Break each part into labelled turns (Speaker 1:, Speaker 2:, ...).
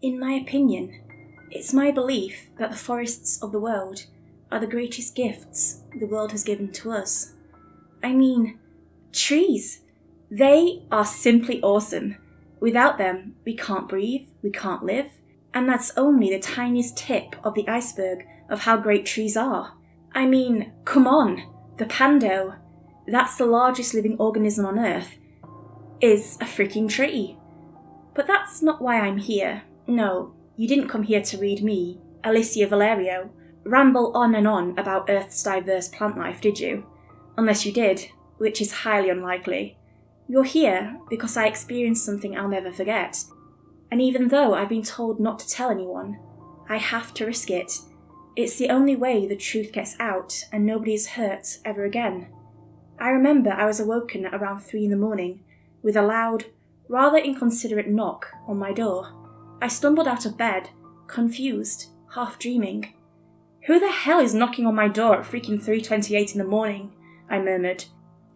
Speaker 1: In my opinion, it's my belief that the forests of the world are the greatest gifts the world has given to us. I mean, trees. They are simply awesome. Without them, we can't breathe, we can't live, and that's only the tiniest tip of the iceberg of how great trees are. I mean, come on, the pando, that's the largest living organism on Earth, is a freaking tree. But that's not why I'm here. No, you didn't come here to read me, Alicia Valerio, ramble on and on about Earth's diverse plant life, did you? Unless you did, which is highly unlikely. You're here because I experienced something I'll never forget. And even though I've been told not to tell anyone, I have to risk it. It's the only way the truth gets out and nobody is hurt ever again. I remember I was awoken at around 3 a.m. with a loud, rather inconsiderate knock on my door. I stumbled out of bed, confused, half dreaming. "Who the hell is knocking on my door at freaking 3:28 in the morning?" I murmured,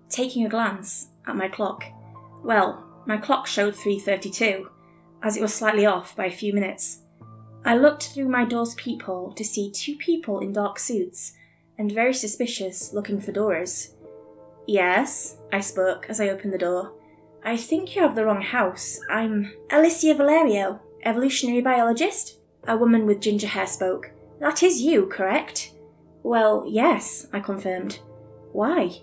Speaker 1: taking a glance at my clock. Well, my clock showed 3:32, as it was slightly off by a few minutes. I looked through my door's peephole to see 2 people in dark suits and very suspicious looking fedoras. "Yes," I spoke as I opened the door. "I think you have the wrong house. I'm Alicia Valerio, evolutionary biologist," a woman with ginger hair spoke. "That is you, correct?" "Well, yes," I confirmed. "Why?"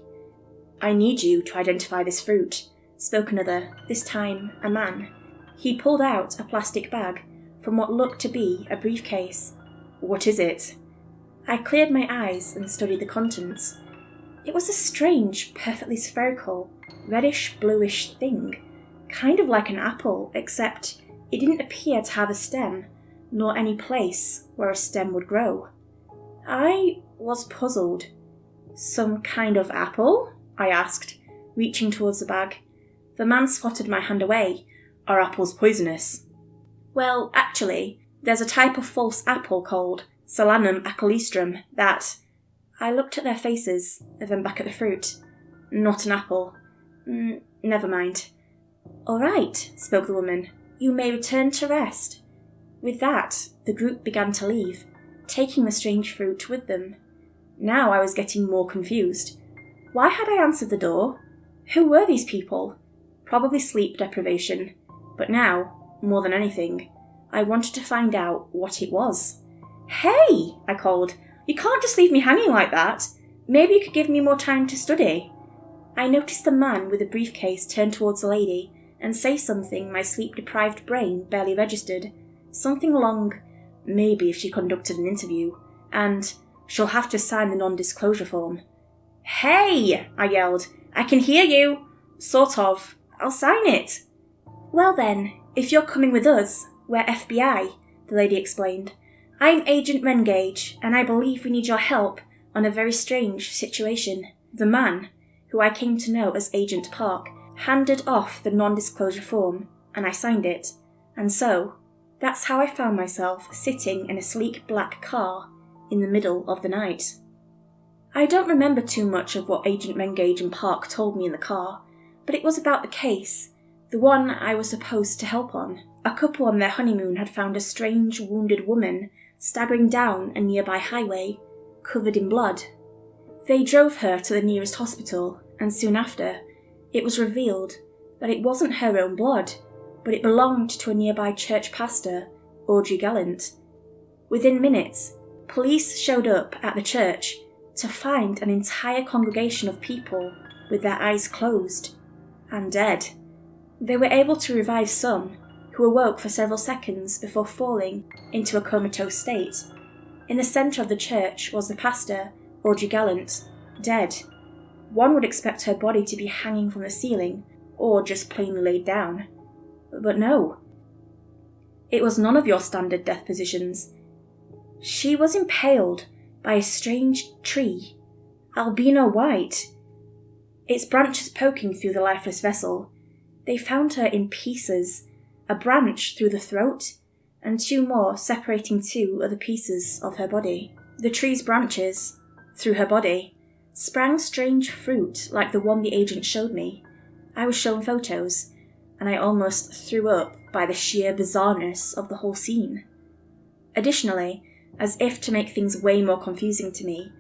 Speaker 1: "I need you to identify this fruit," spoke another, this time a man. He pulled out a plastic bag from what looked to be a briefcase. "What is it?" I cleared my eyes and studied the contents. It was a strange, perfectly spherical, reddish-bluish thing, kind of like an apple, except it didn't appear to have a stem, nor any place where a stem would grow. I was puzzled. "Some kind of apple?" I asked, reaching towards the bag. The man swatted my hand away. "Are apples poisonous?" "Well, actually, there's a type of false apple called Solanum acaulistrum that—" I looked at their faces, then back at the fruit. "Not an apple." Never mind." "All right," spoke the woman. "You may return to rest." With that, the group began to leave, taking the strange fruit with them. Now I was getting more confused. Why had I answered the door? Who were these people? Probably sleep deprivation. But now, more than anything, I wanted to find out what it was. "Hey!" I called. "You can't just leave me hanging like that. Maybe you could give me more time to study." I noticed the man with the briefcase turn towards the lady and say something my sleep-deprived brain barely registered. Something along, "Maybe if she conducted an interview," and "She'll have to sign the non-disclosure form." "Hey!" I yelled. "I can hear you. Sort of. I'll sign it." "Well then, if you're coming with us, we're FBI," the lady explained. "I'm Agent Rengage, and I believe we need your help on a very strange situation." The man, who I came to know as Agent Park, handed off the non-disclosure form, and I signed it. And so, that's how I found myself sitting in a sleek black car in the middle of the night. I don't remember too much of what Agent Rengage and Park told me in the car, but it was about the case, the one I was supposed to help on. A couple on their honeymoon had found a strange, wounded woman staggering down a nearby highway, covered in blood. They drove her to the nearest hospital, and soon after, it was revealed that it wasn't her own blood, but it belonged to a nearby church pastor, Audrey Gallant. Within minutes, police showed up at the church to find an entire congregation of people with their eyes closed and dead. They were able to revive some, who awoke for several seconds before falling into a comatose state. In the centre of the church was the pastor, Audrey Gallant, dead. One would expect her body to be hanging from the ceiling, or just plainly laid down. But no. It was none of your standard death positions. She was impaled by a strange tree, albino white, its branches poking through the lifeless vessel. They found her in pieces, a branch through the throat, and 2 more separating 2 other pieces of her body. The tree's branches, through her body, sprang strange fruit like the one the agent showed me. I was shown photos, and I almost threw up by the sheer bizarreness of the whole scene. Additionally, as if to make things way more confusing to me,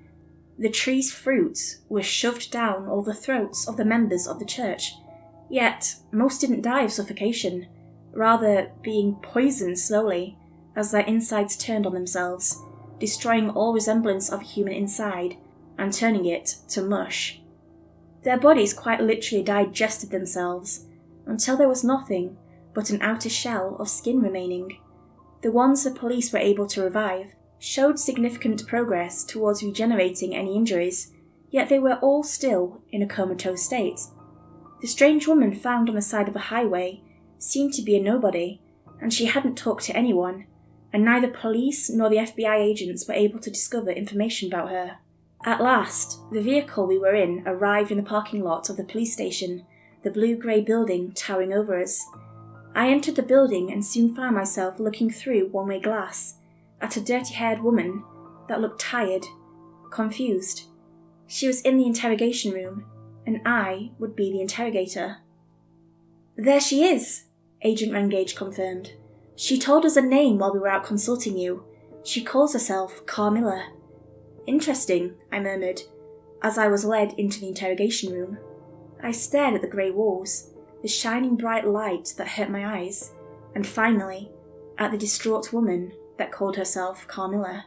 Speaker 1: the tree's fruit was shoved down all the throats of the members of the church, yet most didn't die of suffocation, rather being poisoned slowly as their insides turned on themselves, destroying all resemblance of a human inside and turning it to mush. Their bodies quite literally digested themselves until there was nothing but an outer shell of skin remaining. The ones the police were able to revive showed significant progress towards regenerating any injuries, yet they were all still in a comatose state. The strange woman found on the side of a highway seemed to be a nobody, and she hadn't talked to anyone, and neither police nor the FBI agents were able to discover information about her. At last, the vehicle we were in arrived in the parking lot of the police station, the blue-grey building towering over us. I entered the building and soon found myself looking through one-way glass at a dirty-haired woman that looked tired, confused. She was in the interrogation room, and I would be the interrogator. "There she is," Agent Rengage confirmed. "She told us a name while we were out consulting you. She calls herself Carmilla." "Interesting," I murmured, as I was led into the interrogation room. I stared at the grey walls, the shining bright light that hurt my eyes, and finally, at the distraught woman that called herself Carmilla.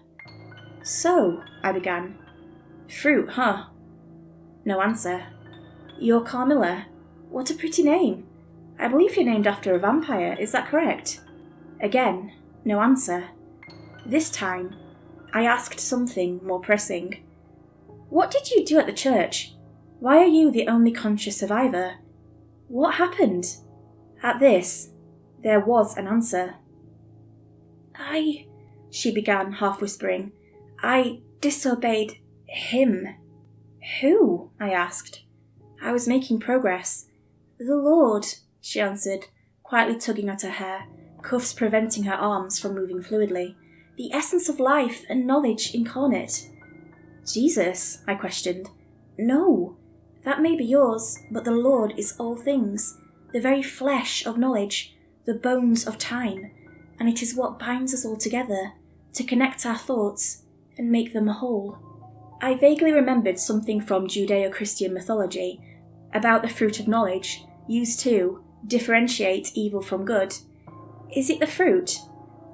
Speaker 1: "So," I began. "Fruit, huh?" No answer. "You're Carmilla? What a pretty name. I believe you're named after a vampire, is that correct?" Again, no answer. This time, I asked something more pressing. "What did you do at the church? Why are you the only conscious survivor? What happened?" At this, there was an answer. She began, half whispering. "I disobeyed him." "Who?" I asked. I was making progress. "The Lord," she answered, quietly tugging at her hair, cuffs preventing her arms from moving fluidly. "The essence of life and knowledge incarnate." "Jesus?" I questioned. "No, that may be yours, but the Lord is all things, the very flesh of knowledge, the bones of time, and it is what binds us all together, to connect our thoughts and make them whole." I vaguely remembered something from Judeo-Christian mythology about the fruit of knowledge, used to differentiate evil from good. Is it the fruit?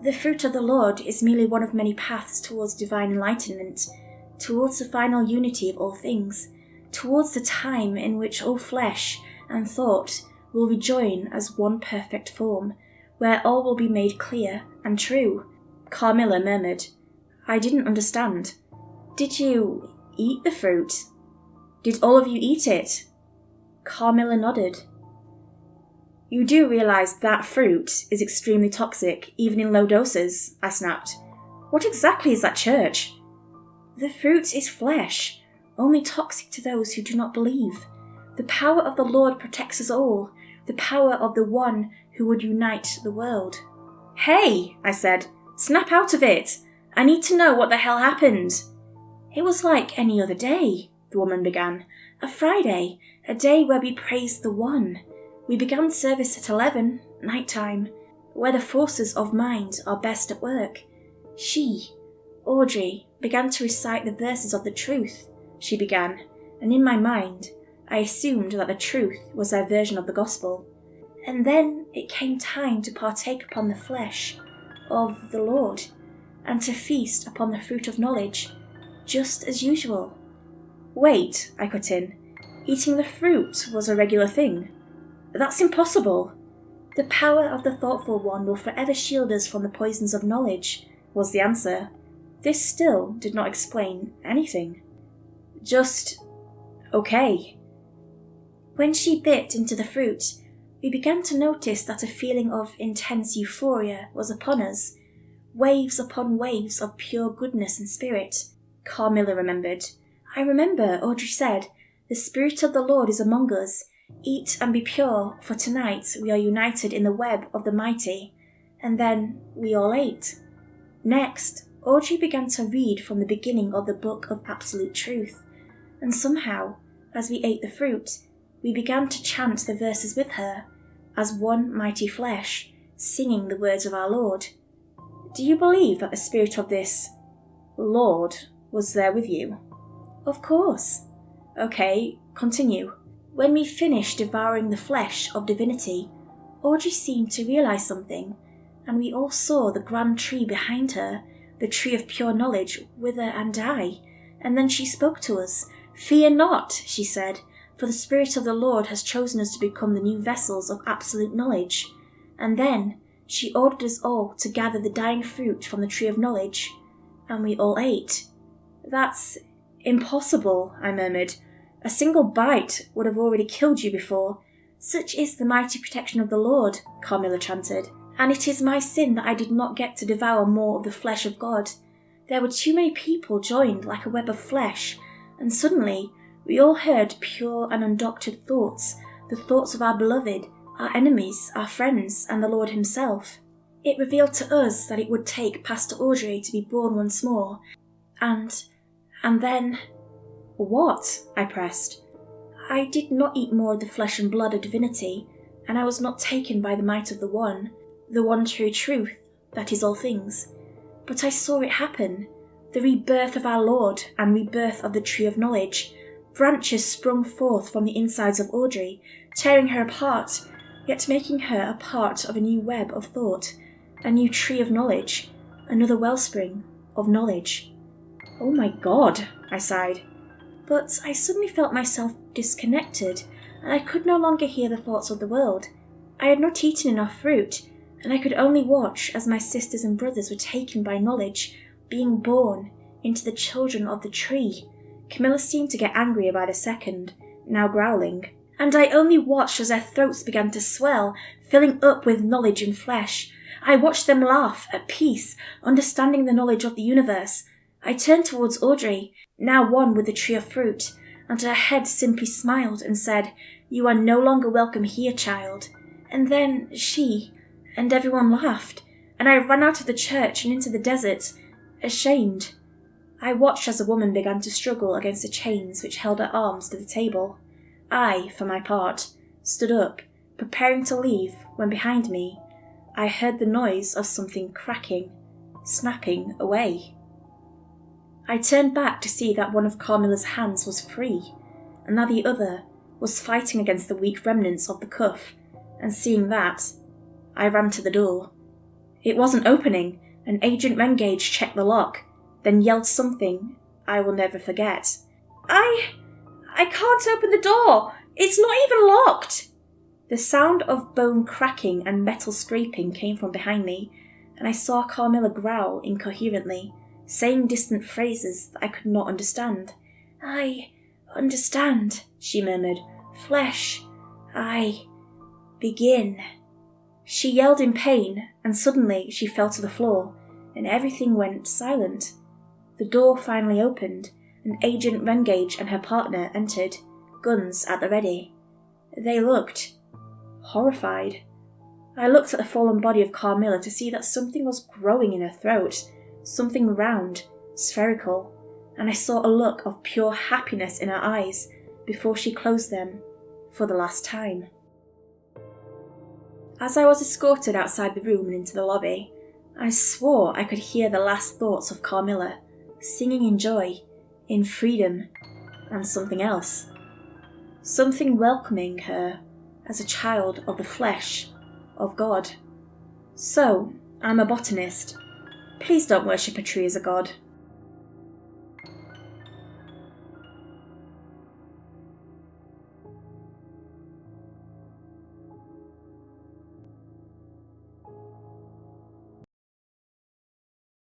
Speaker 1: The fruit of the Lord is merely one of many paths towards divine enlightenment, towards the final unity of all things, towards the time in which all flesh and thought will rejoin as one perfect form, where all will be made clear and true. Carmilla murmured. I didn't understand. "Did you eat the fruit? Did all of you eat it?" Carmilla nodded. "You do realise that fruit is extremely toxic, even in low doses," I snapped. "What exactly is that church?" "The fruit is flesh, only toxic to those who do not believe. The power of the Lord protects us all, the power of the one who would unite the world." "Hey," I said, "snap out of it. I need to know what the hell happened." "It was like any other day," the woman began. "A Friday, a day where we praised the One. We began service at 11, night time, where the forces of mind are best at work. She, Audrey, began to recite the verses of the truth," she began, and in my mind, I assumed that the truth was their version of the gospel. "And then it came time to partake upon the flesh of the Lord, and to feast upon the fruit of knowledge, just as usual." "Wait," I cut in, "eating the fruit was a regular thing? That's impossible." "The power of the thoughtful one will forever shield us from the poisons of knowledge," was the answer. This still did not explain anything. "Just okay." "When she bit into the fruit, we began to notice that a feeling of intense euphoria was upon us, waves upon waves of pure goodness and spirit," Carmilla remembered. "I remember Audrey said, 'The Spirit of the Lord is among us. Eat and be pure, for tonight we are united in the web of the mighty.' And then we all ate." Next, Audrey began to read from the beginning of the Book of Absolute Truth, and somehow, as we ate the fruit, we began to chant the verses with her. as one mighty flesh, singing the words of our Lord. Do you believe that the spirit of this Lord was there with you? Of course. Okay, continue. When we finished devouring the flesh of divinity, Audrey seemed to realise something, and we all saw the grand tree behind her, the tree of pure knowledge, wither and die. And then she spoke to us. Fear not, she said, for the Spirit of the Lord has chosen us to become the new vessels of absolute knowledge. And then she ordered us all to gather the dying fruit from the tree of knowledge, and we all ate. That's impossible, I murmured. A single bite would have already killed you before. Such is the mighty protection of the Lord, Carmilla chanted, and it is my sin that I did not get to devour more of the flesh of God. There were too many people joined like a web of flesh, and suddenly we all heard pure and undoctored thoughts, the thoughts of our beloved, our enemies, our friends, and the Lord himself. It revealed to us that it would take Pastor Audrey to be born once more, and then... What? I pressed. I did not eat more of the flesh and blood of divinity, and I was not taken by the might of the one true truth, that is all things. But I saw it happen, the rebirth of our Lord and rebirth of the tree of knowledge. Branches sprung forth from the insides of Audrey, tearing her apart, yet making her a part of a new web of thought, a new tree of knowledge, another wellspring of knowledge. Oh my God, I sighed. But I suddenly felt myself disconnected, and I could no longer hear the thoughts of the world. I had not eaten enough fruit, and I could only watch as my sisters and brothers were taken by knowledge, being born into the children of the tree. Camilla seemed to get angrier by the second, now growling, and I only watched as their throats began to swell, filling up with knowledge and flesh. I watched them laugh, at peace, understanding the knowledge of the universe. I turned towards Audrey, now one with the tree of fruit, and her head simply smiled and said, "You are no longer welcome here, child." And then she and everyone laughed, and I ran out of the church and into the desert, ashamed. I watched as a woman began to struggle against the chains which held her arms to the table. I, for my part, stood up, preparing to leave, when behind me I heard the noise of something cracking, snapping away. I turned back to see that one of Carmilla's hands was free, and that the other was fighting against the weak remnants of the cuff, and seeing that, I ran to the door. It wasn't opening, and Agent Rengage checked the lock, then yelled something I will never forget. I can't open the door! It's not even locked! The sound of bone cracking and metal scraping came from behind me, and I saw Carmilla growl incoherently, saying distant phrases that I could not understand. "I understand," she murmured. "Flesh. I begin." She yelled in pain, and suddenly she fell to the floor, and everything went silent. The door finally opened, and Agent Rengage and her partner entered, guns at the ready. They looked horrified. I looked at the fallen body of Carmilla to see that something was growing in her throat, something round, spherical, and I saw a look of pure happiness in her eyes before she closed them for the last time. As I was escorted outside the room and into the lobby, I swore I could hear the last thoughts of Carmilla, singing in joy, in freedom, and something else. Something welcoming her as a child of the flesh of God. So, I'm a botanist. Please don't worship a tree as a god.